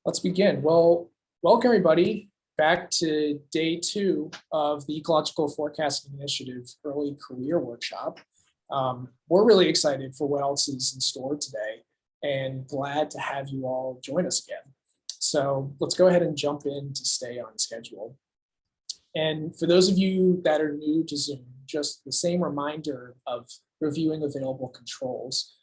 Let's begin. Well, welcome everybody back to day 2 of the Ecological Forecasting Initiative Early Career Workshop. We're really excited for what else is in store today and glad to have you all join us again. So let's go ahead and jump in to stay on schedule. And for those of you that are new to Zoom, just the same reminder of reviewing available controls.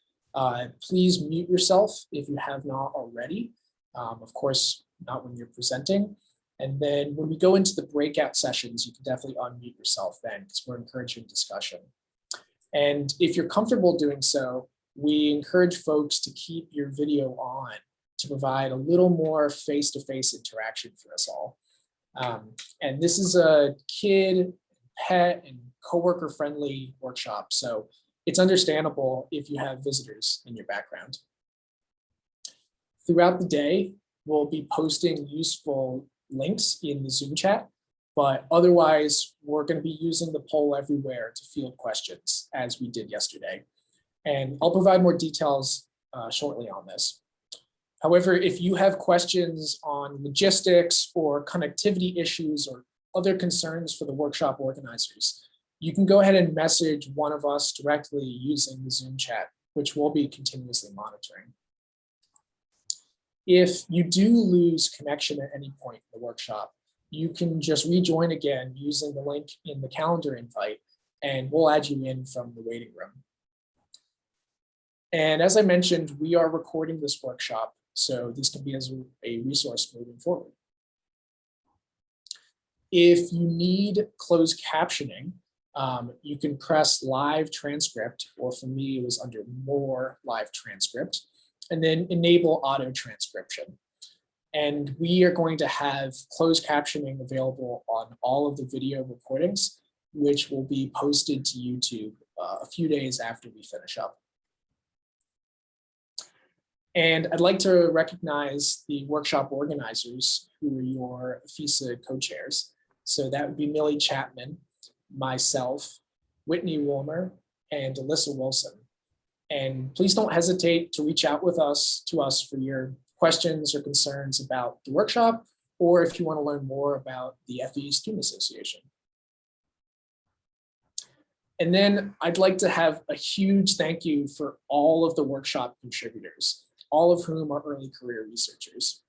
Please mute yourself if you have not already. Of course, not when you're presenting. And then when we go into the breakout sessions, you can definitely unmute yourself then because we're encouraging discussion. And if you're comfortable doing so, we encourage folks to keep your video on to provide a little more face-to-face interaction for us all. And this is a kid, pet, and coworker friendly workshop. So it's understandable if you have visitors in your background. Throughout the day, we'll be posting useful links in the Zoom chat, but otherwise, we're going to be using the poll everywhere to field questions, as we did yesterday. And I'll provide more details shortly on this. However, if you have questions on logistics or connectivity issues or other concerns for the workshop organizers, you can go ahead and message one of us directly using the Zoom chat, which we'll be continuously monitoring. If you do lose connection at any point in the workshop, you can just rejoin again using the link in the calendar invite, and we'll add you in from the waiting room. And as I mentioned, we are recording this workshop, so this can be as a resource moving forward. If you need closed captioning, you can press live transcript, or for me, it was under more live transcript, and then enable auto transcription. And we are going to have closed captioning available on all of the video recordings, which will be posted to YouTube a few days after we finish up. And I'd like to recognize the workshop organizers who are your EFISA co-chairs. So that would be Millie Chapman, myself, Whitney Wilmer, and Alyssa Wilson. And please don't hesitate to reach out to us for your questions or concerns about the workshop, or if you want to learn more about the FE Student Association. And then I'd like to have a huge thank you for all of the workshop contributors, all of whom are early career researchers.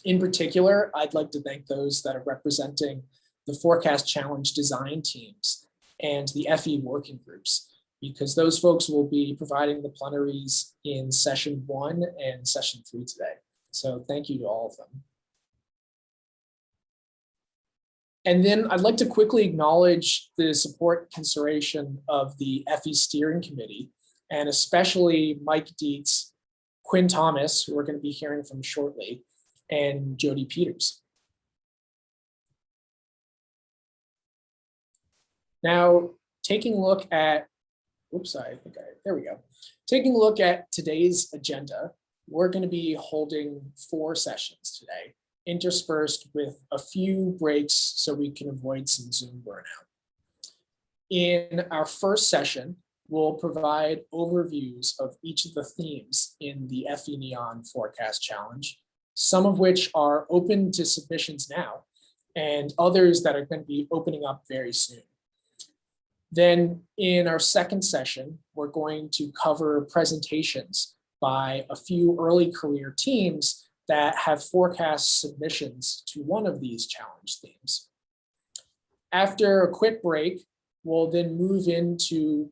In particular, I'd like to thank those that are representing the Forecast Challenge design teams and the FE working groups, because those folks will be providing the plenaries in session 1 and session 3 today. So thank you to all of them. And then I'd like to quickly acknowledge the support consideration of the FE Steering Committee, and especially Mike Dietz, Quinn Thomas, who we're going to be hearing from shortly, and Jody Peters. Now, taking a look at there we go. Taking a look at today's agenda, we're going to be holding 4 sessions today, interspersed with a few breaks so we can avoid some Zoom burnout. In our first session, we'll provide overviews of each of the themes in the FE Neon Forecast Challenge, some of which are open to submissions now, and others that are going to be opening up very soon. Then in our second session, we're going to cover presentations by a few early career teams that have forecast submissions to one of these challenge themes. After a quick break, we'll then move into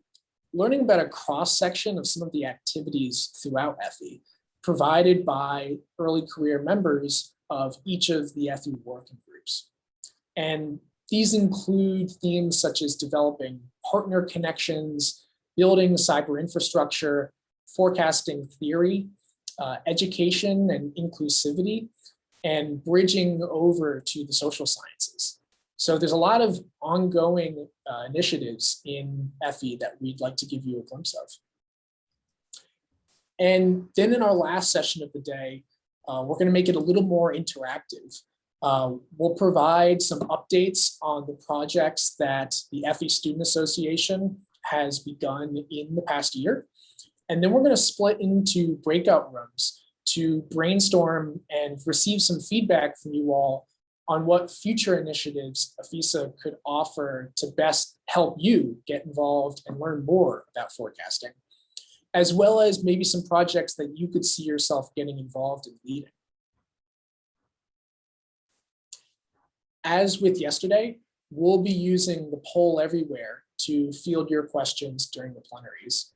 learning about a cross-section of some of the activities throughout FE provided by early career members of each of the FE working groups. And these include themes such as developing partner connections, building cyber infrastructure, forecasting theory, education and inclusivity, and bridging over to the social sciences. So there's a lot of ongoing initiatives in FE that we'd like to give you a glimpse of. And then in our last session of the day, we're going to make it a little more interactive. We'll provide some updates on the projects that the FE Student Association has begun in the past year. And then we're going to split into breakout rooms to brainstorm and receive some feedback from you all on what future initiatives EFISA could offer to best help you get involved and learn more about forecasting, as well as maybe some projects that you could see yourself getting involved in leading. As with yesterday, we'll be using the poll everywhere to field your questions during the plenaries.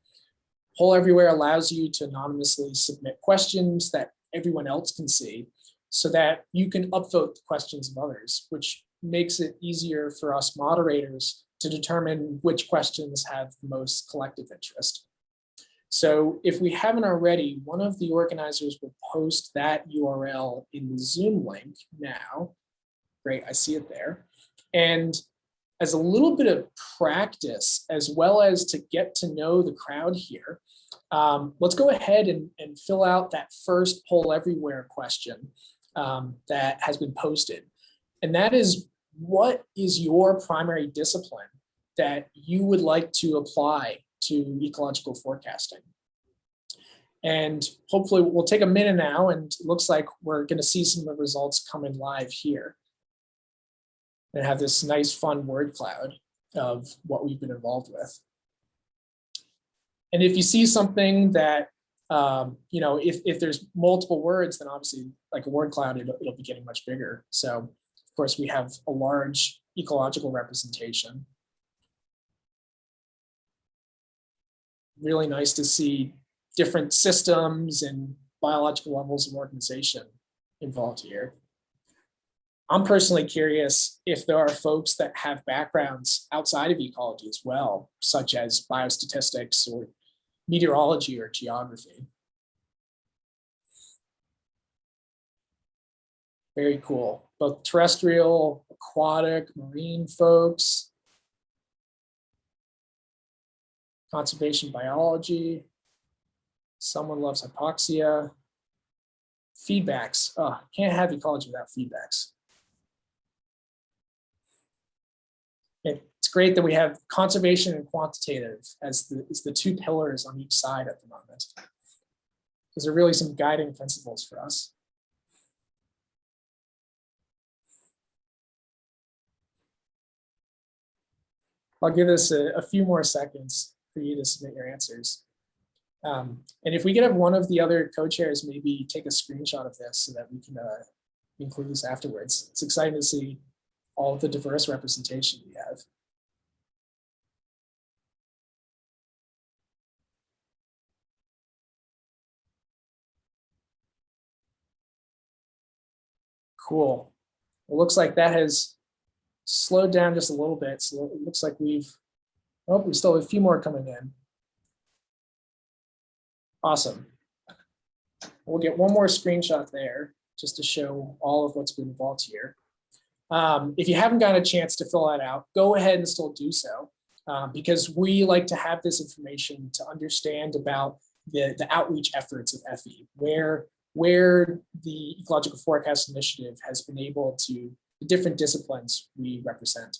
Poll everywhere allows you to anonymously submit questions that everyone else can see so that you can upvote the questions of others, which makes it easier for us moderators to determine which questions have the most collective interest. So if we haven't already, one of the organizers will post that URL in the Zoom link now. Great, I see it there. And as a little bit of practice, as well as to get to know the crowd here, let's go ahead and fill out that first poll everywhere question that has been posted. And that is, what is your primary discipline that you would like to apply to ecological forecasting? And hopefully we'll take a minute now, and it looks like we're going to see some of the results come in live here and have this nice fun word cloud of what we've been involved with. And if you see something that, if there's multiple words, then obviously like a word cloud, it'll be getting much bigger. So of course we have a large ecological representation. Really nice to see different systems and biological levels of organization involved here. I'm personally curious if there are folks that have backgrounds outside of ecology as well, such as biostatistics or meteorology or geography. Very cool. Both terrestrial, aquatic, marine folks, conservation biology, someone loves hypoxia, feedbacks. Oh, can't have ecology without feedbacks. It's great that we have conservation and quantitative as the two pillars on each side at the moment. Those are really some guiding principles for us. I'll give this a few more seconds for you to submit your answers. And if we could have one of the other co-chairs maybe take a screenshot of this so that we can include this afterwards. It's exciting to see all of the diverse representation we have. Cool. It looks like that has slowed down just a little bit. So it looks like we still have a few more coming in. Awesome. We'll get one more screenshot there just to show all of what's been involved here. If you haven't gotten a chance to fill that out, go ahead and still do so, because we like to have this information to understand about the outreach efforts of EFI, where the Ecological Forecast Initiative has been able to, the different disciplines we represent.